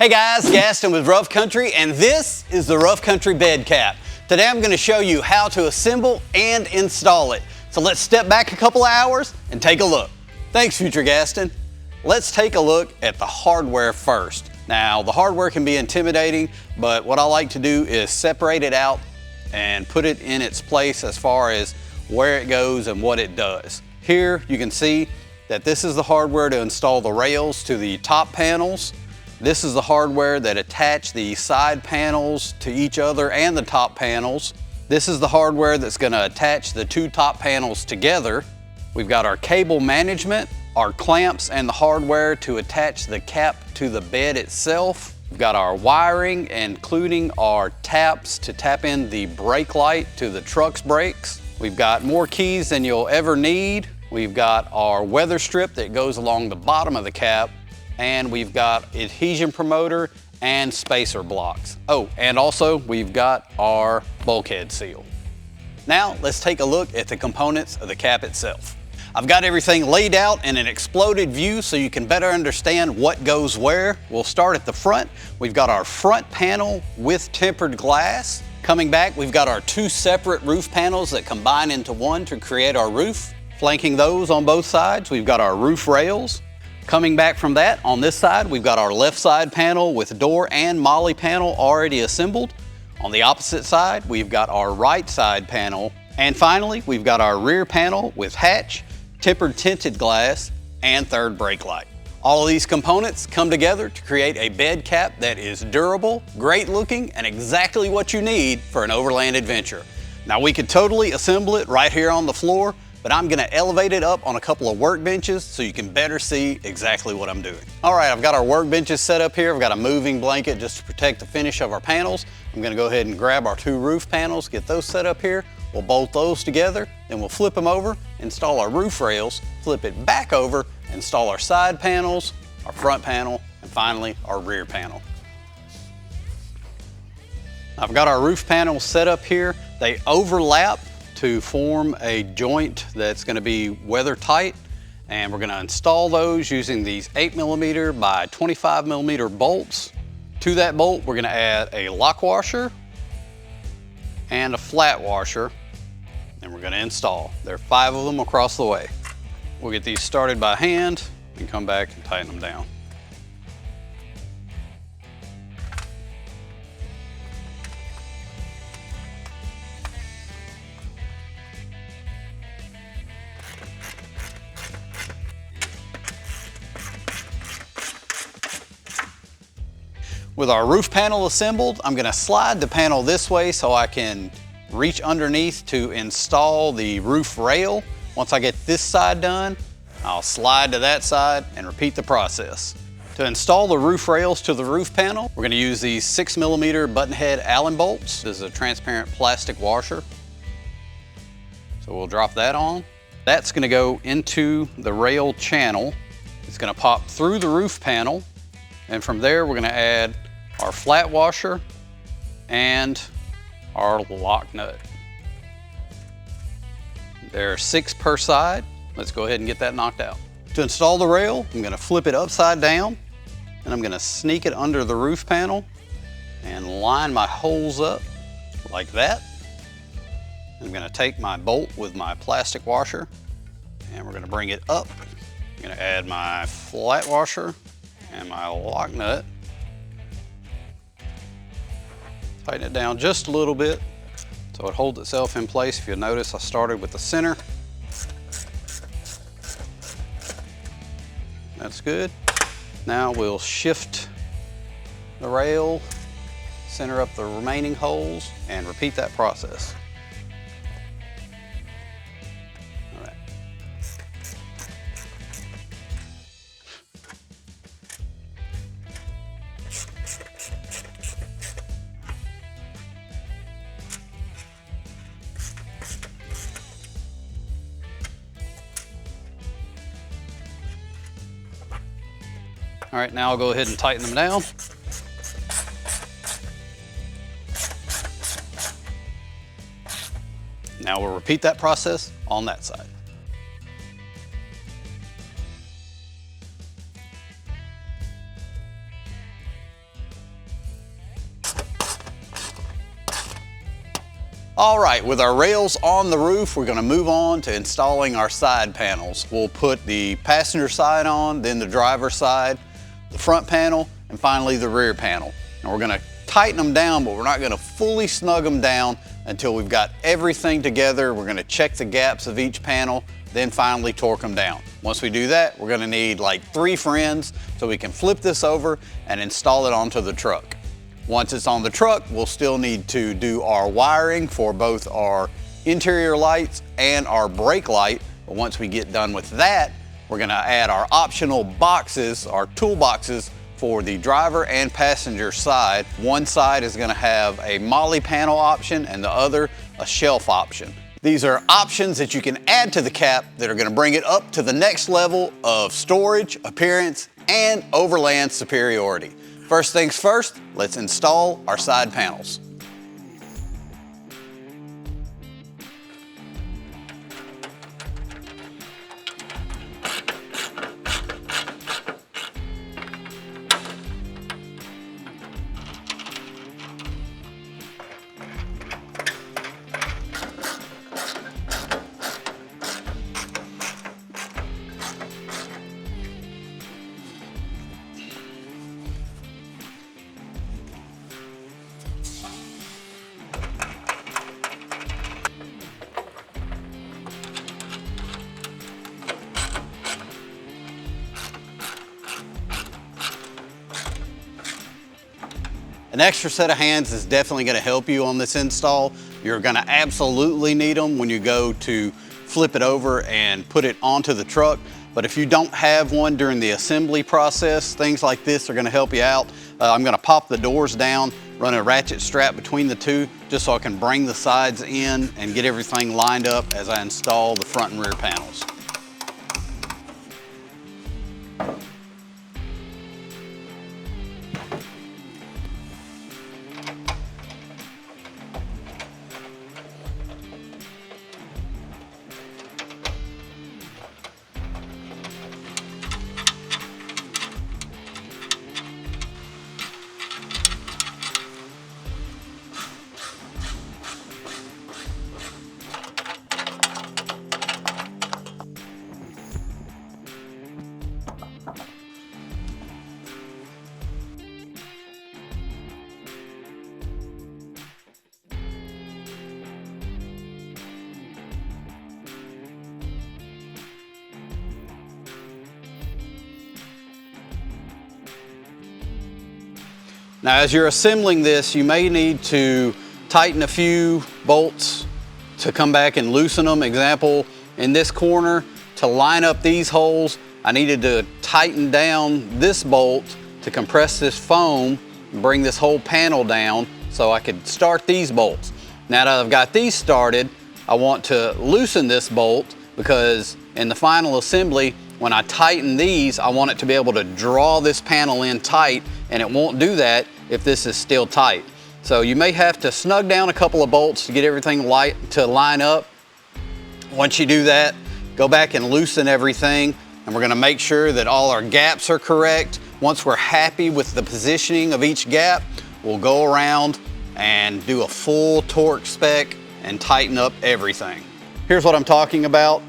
Hey guys, Gaston with Rough Country, and this is the Rough Country Bed Cap. Today I'm going to show you how to assemble and install it. So let's step back a couple of hours and take a look. Thanks, Future Gaston. Let's take a look at the hardware first. Now, the hardware can be intimidating, but what I like to do is separate it out and put it in its place as far as where it goes and what it does. Here you can see that this is the hardware to install the rails to the top panels. This is the hardware that attach the side panels to each other and the top panels. This is the hardware that's going to attach the two top panels together. We've got our cable management, our clamps, and the hardware to attach the cap to the bed itself. We've got our wiring, including our taps to tap in the brake light to the truck's brakes. We've got more keys than you'll ever need. We've got our weather strip that goes along the bottom of the cap. And we've got adhesion promoter and spacer blocks. Oh, and also we've got our bulkhead seal. Now let's take a look at the components of the cap itself. I've got everything laid out in an exploded view so you can better understand what goes where. We'll start at the front. We've got our front panel with tempered glass. Coming back, we've got our two separate roof panels that combine into one to create our roof. Flanking those on both sides, we've got our roof rails. Coming back from that, on this side, we've got our left side panel with door and molly panel already assembled. On the opposite side, we've got our right side panel. And finally, we've got our rear panel with hatch, tempered tinted glass, and third brake light. All of these components come together to create a bed cap that is durable, great looking, and exactly what you need for an overland adventure. Now, we could totally assemble it right here on the floor, but I'm gonna elevate it up on a couple of workbenches so you can better see exactly what I'm doing. All right, I've got our workbenches set up here. I've got a moving blanket just to protect the finish of our panels. I'm gonna go ahead and grab our two roof panels, get those set up here. We'll bolt those together, then we'll flip them over, install our roof rails, flip it back over, install our side panels, our front panel, and finally our rear panel. I've got our roof panels set up here. They overlap to form a joint that's going to be weather tight, and we're going to install those using these 8mm by 25mm bolts. To that bolt, we're going to add a lock washer and a flat washer, and we're going to install. There are 5 of them across the way. We'll get these started by hand and come back and tighten them down. With our roof panel assembled, I'm gonna slide the panel this way so I can reach underneath to install the roof rail. Once I get this side done, I'll slide to that side and repeat the process. To install the roof rails to the roof panel, we're gonna use these 6mm button head Allen bolts. This is a transparent plastic washer. So we'll drop that on. That's gonna go into the rail channel. It's gonna pop through the roof panel, and from there we're gonna add our flat washer and our lock nut. There are 6 per side. Let's go ahead and get that knocked out. To install the rail, I'm gonna flip it upside down, and I'm gonna sneak it under the roof panel and line my holes up like that. I'm gonna take my bolt with my plastic washer, and we're gonna bring it up. I'm gonna add my flat washer and my lock nut. Tighten it down just a little bit so it holds itself in place. If you'll notice, I started with the center. That's good. Now we'll shift the rail, center up the remaining holes, and repeat that process. All right. All right, now I'll go ahead and tighten them down. Now we'll repeat that process on that side. All right, with our rails on the roof, we're gonna move on to installing our side panels. We'll put the passenger side on, then the driver's side, the front panel, and finally the rear panel. And we're gonna tighten them down, but we're not gonna fully snug them down until we've got everything together. We're gonna check the gaps of each panel, then finally torque them down. Once we do that, we're gonna need like 3 friends so we can flip this over and install it onto the truck. Once it's on the truck, we'll still need to do our wiring for both our interior lights and our brake light. But once we get done with that, we're gonna add our optional boxes, our toolboxes for the driver and passenger side. One side is gonna have a molly panel option and the other a shelf option. These are options that you can add to the cap that are gonna bring it up to the next level of storage, appearance, and overland superiority. First things first, let's install our side panels. An extra set of hands is definitely gonna help you on this install. You're gonna absolutely need them when you go to flip it over and put it onto the truck. But if you don't have one during the assembly process, things like this are gonna help you out. I'm gonna pop the doors down, run a ratchet strap between the two, just so I can bring the sides in and get everything lined up as I install the front and rear panels. Now, as you're assembling this, you may need to tighten a few bolts to come back and loosen them. Example, in this corner, to line up these holes, I needed to tighten down this bolt to compress this foam and bring this whole panel down so I could start these bolts. Now that I've got these started, I want to loosen this bolt because in the final assembly, when I tighten these, I want it to be able to draw this panel in tight, and it won't do that if this is still tight. So you may have to snug down a couple of bolts to get everything to line up. Once you do that, go back and loosen everything, and we're gonna make sure that all our gaps are correct. Once we're happy with the positioning of each gap, we'll go around and do a full torque spec and tighten up everything. Here's what I'm talking about.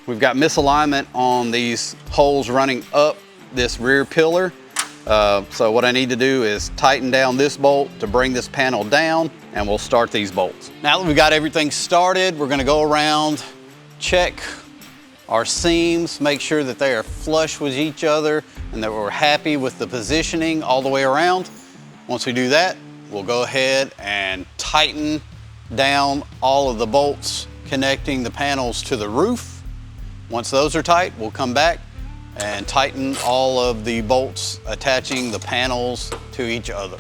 We've got misalignment on these holes running up this rear pillar. So what I need to do is tighten down this bolt to bring this panel down, and we'll start these bolts. Now that we've got everything started, we're gonna go around, check our seams, make sure that they are flush with each other and that we're happy with the positioning all the way around. Once we do that, we'll go ahead and tighten down all of the bolts connecting the panels to the roof. Once those are tight, we'll come back and tighten all of the bolts attaching the panels to each other.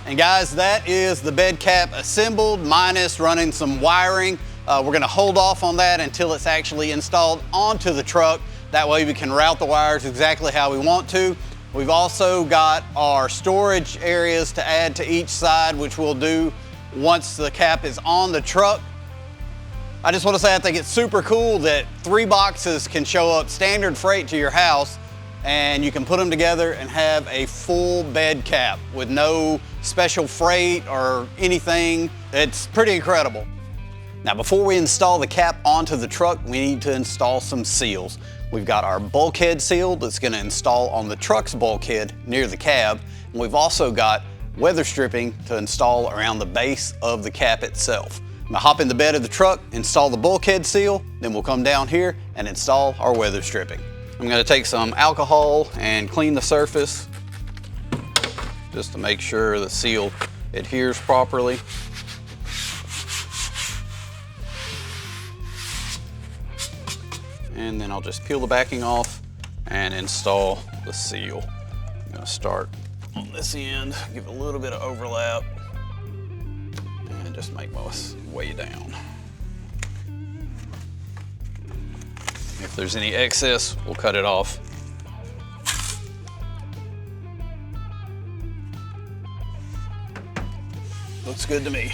And guys, that is the bed cap assembled minus running some wiring. We're gonna hold off on that until it's actually installed onto the truck. That way we can route the wires exactly how we want to. We've also got our storage areas to add to each side, which we'll do once the cap is on the truck. I just want to say I think it's super cool that 3 boxes can show up standard freight to your house, and you can put them together and have a full bed cap with no special freight or anything. It's pretty incredible. Now, before we install the cap onto the truck, we need to install some seals. We've got our bulkhead seal that's going to install on the truck's bulkhead near the cab, and we've also got weather stripping to install around the base of the cap itself. I'm gonna hop in the bed of the truck, install the bulkhead seal, then we'll come down here and install our weather stripping. I'm gonna take some alcohol and clean the surface just to make sure the seal adheres properly. And then I'll just peel the backing off and install the seal. I'm gonna start on this end, give it a little bit of overlap, and just make my way down. If there's any excess, we'll cut it off. Looks good to me.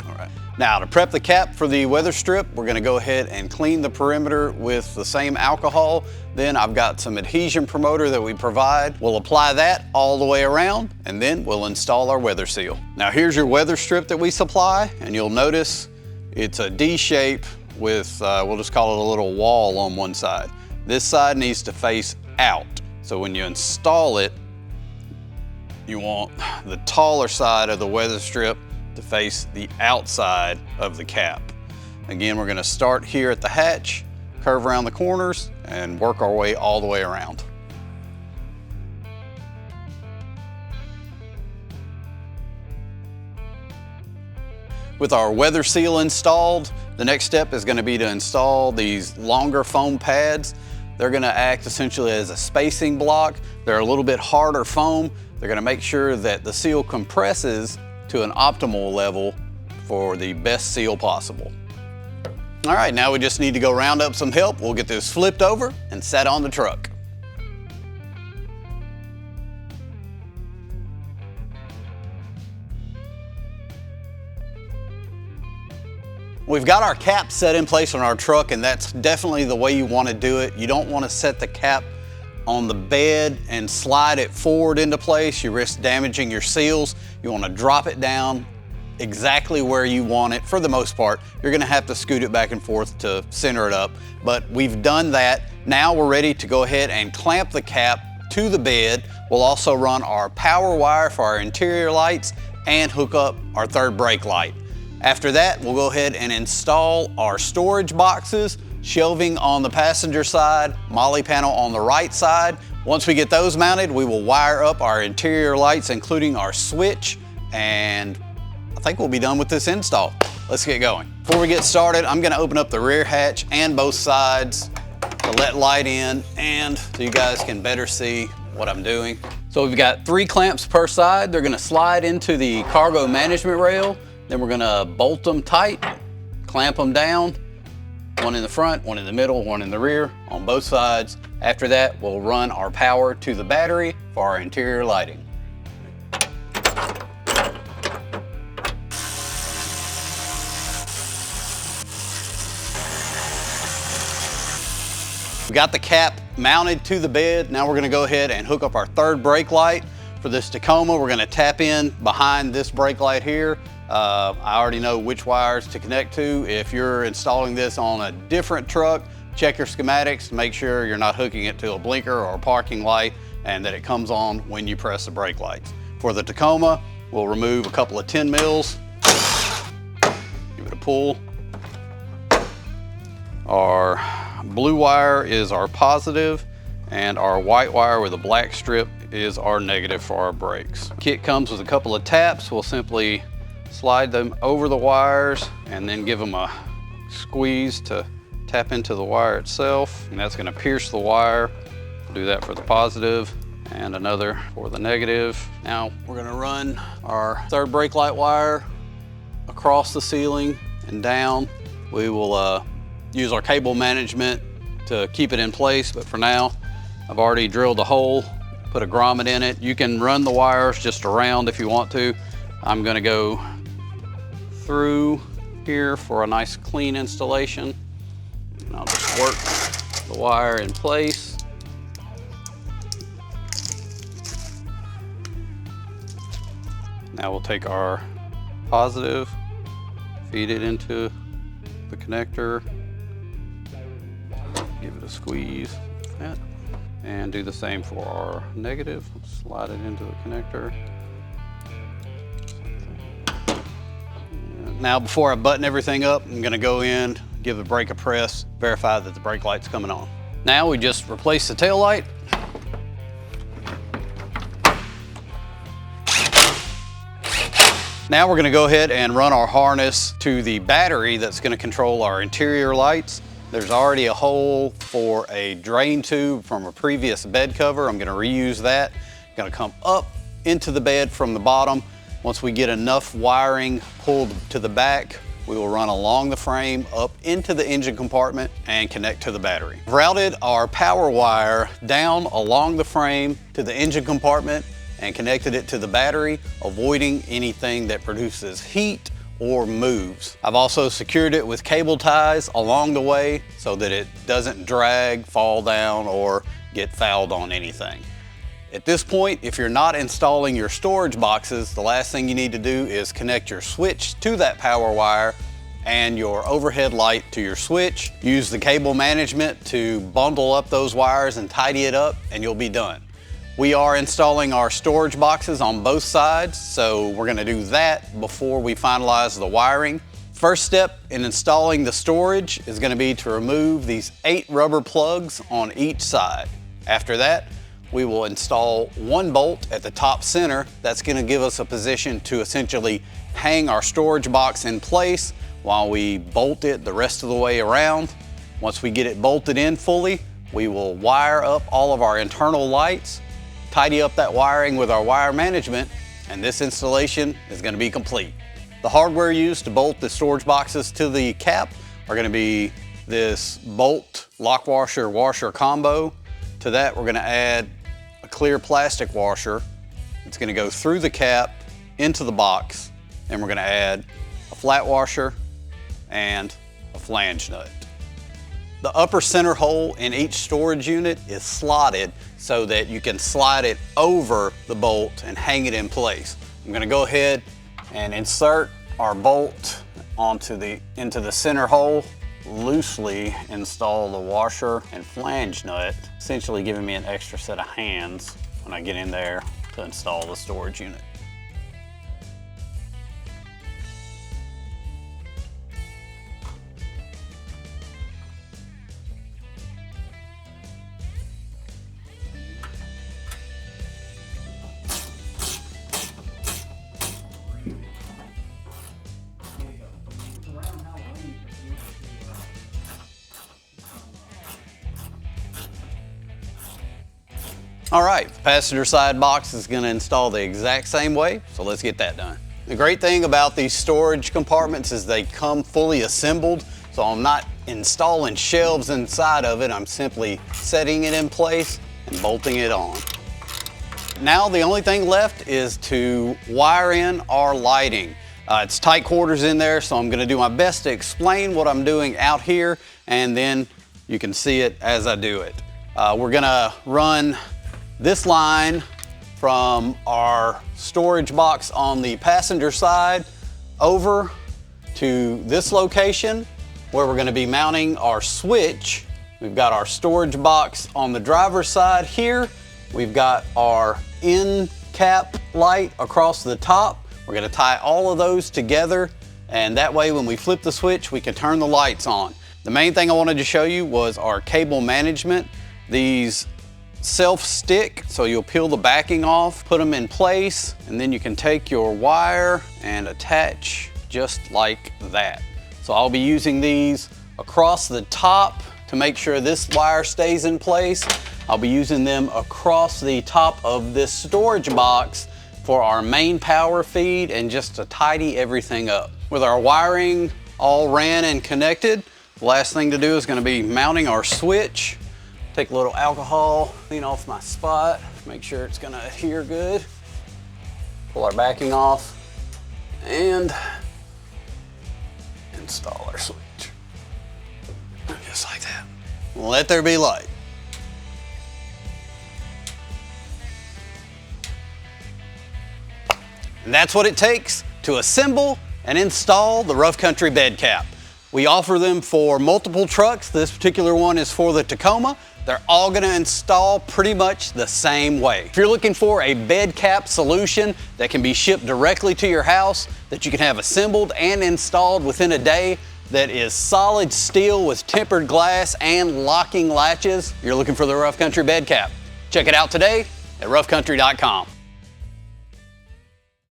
All right. Now, to prep the cap for the weather strip, we're gonna go ahead and clean the perimeter with the same alcohol. Then I've got some adhesion promoter that we provide. We'll apply that all the way around, and then we'll install our weather seal. Now, here's your weather strip that we supply, and you'll notice it's a D shape with, we'll just call it a little wall on one side. This side needs to face out. So when you install it, you want the taller side of the weather strip to face the outside of the cap. Again, we're gonna start here at the hatch, curve around the corners, and work our way all the way around. With our weather seal installed, the next step is gonna be to install these longer foam pads. They're gonna act essentially as a spacing block. They're a little bit harder foam. They're gonna make sure that the seal compresses to an optimal level for the best seal possible. All right, now we just need to go round up some help. We'll get this flipped over and set on the truck. We've got our cap set in place on our truck, and that's definitely the way you want to do it. You don't want to set the cap on the bed and slide it forward into place. You risk damaging your seals. You want to drop it down exactly where you want it. For the most part, you're gonna have to scoot it back and forth to center it up, but we've done that. Now we're ready to go ahead and clamp the cap to the bed. We'll also run our power wire for our interior lights and hook up our third brake light. After that, we'll go ahead and install our storage boxes, shelving on the passenger side, molly panel on the right side. Once we get those mounted, we will wire up our interior lights, including our switch, and I think we'll be done with this install. Let's get going. Before we get started, I'm gonna open up the rear hatch and both sides to let light in and so you guys can better see what I'm doing. So we've got 3 clamps per side. They're gonna slide into the cargo management rail. Then we're gonna bolt them tight, clamp them down, one in the front, one in the middle, one in the rear on both sides. After that, we'll run our power to the battery for our interior lighting. We got the cap mounted to the bed. Now we're gonna go ahead and hook up our third brake light. For this Tacoma, we're gonna tap in behind this brake light here. I already know which wires to connect to. If you're installing this on a different truck, check your schematics, make sure you're not hooking it to a blinker or a parking light and that it comes on when you press the brake lights. For the Tacoma, we'll remove a couple of 10 mils, give it a pull. Our blue wire is our positive, and our white wire with a black strip is our negative for our brakes. Kit comes with a couple of taps. We'll simply slide them over the wires and then give them a squeeze to tap into the wire itself, and that's gonna pierce the wire. We'll do that for the positive and another for the negative. Now we're gonna run our third brake light wire across the ceiling and down. We will use our cable management to keep it in place, but for now, I've already drilled a hole, put a grommet in it. You can run the wires just around if you want to. I'm gonna go through here for a nice clean installation. And I'll just work the wire in place. Now we'll take our positive, feed it into the connector, give it a squeeze, and do the same for our negative. Slide it into the connector. Now before I button everything up, I'm gonna go in, give the brake a press, verify that the brake light's coming on. Now we just replace the tail light. Now we're gonna go ahead and run our harness to the battery that's gonna control our interior lights. There's already a hole for a drain tube from a previous bed cover. I'm gonna reuse that. Gonna come up into the bed from the bottom. Once we get enough wiring pulled to the back, we will run along the frame up into the engine compartment and connect to the battery. Routed our power wire down along the frame to the engine compartment and connected it to the battery, avoiding anything that produces heat or moves. I've also secured it with cable ties along the way so that it doesn't drag, fall down, or get fouled on anything. At this point, if you're not installing your storage boxes, the last thing you need to do is connect your switch to that power wire and your overhead light to your switch. Use the cable management to bundle up those wires and tidy it up, and you'll be done. We are installing our storage boxes on both sides, so we're gonna do that before we finalize the wiring. First step in installing the storage is gonna be to remove these 8 rubber plugs on each side. After that, we will install 1 bolt at the top center. That's gonna give us a position to essentially hang our storage box in place while we bolt it the rest of the way around. Once we get it bolted in fully, we will wire up all of our internal lights, tidy up that wiring with our wire management, and this installation is going to be complete. The hardware used to bolt the storage boxes to the cap are going to be this bolt lock washer combo. To that, we're going to add a clear plastic washer. It's going to go through the cap into the box, and we're going to add a flat washer and a flange nut. The upper center hole in each storage unit is slotted so that you can slide it over the bolt and hang it in place. I'm gonna go ahead and insert our bolt into the center hole, loosely install the washer and flange nut, essentially giving me an extra set of hands when I get in there to install the storage unit. All right, the passenger side box is gonna install the exact same way, so let's get that done. The great thing about these storage compartments is they come fully assembled, so I'm not installing shelves inside of it, I'm simply setting it in place and bolting it on. Now the only thing left is to wire in our lighting. It's tight quarters in there, so I'm gonna do my best to explain what I'm doing out here, and then you can see it as I do it. We're gonna run this line from our storage box on the passenger side over to this location where we're going to be mounting our switch. We've got our storage box on the driver's side here. We've got our end cap light across the top. We're going to tie all of those together, and that way when we flip the switch we can turn the lights on. The main thing I wanted to show you was our cable management. These self-stick, so you'll peel the backing off, put them in place, and then you can take your wire and attach just like that. So I'll be using these across the top to make sure this wire stays in place. I'll be using them across the top of this storage box for our main power feed and just to tidy everything up. With our wiring all ran and connected, the last thing to do is going to be mounting our switch. Take a little alcohol, clean off my spot, make sure it's gonna adhere good. Pull our backing off and install our switch. Just like that. Let there be light. And that's what it takes to assemble and install the Rough Country Bed Cap. We offer them for multiple trucks. This particular one is for the Tacoma. They're all going to install pretty much the same way. If you're looking for a bed cap solution that can be shipped directly to your house, that you can have assembled and installed within a day, that is solid steel with tempered glass and locking latches, you're looking for the Rough Country Bed Cap. Check it out today at roughcountry.com.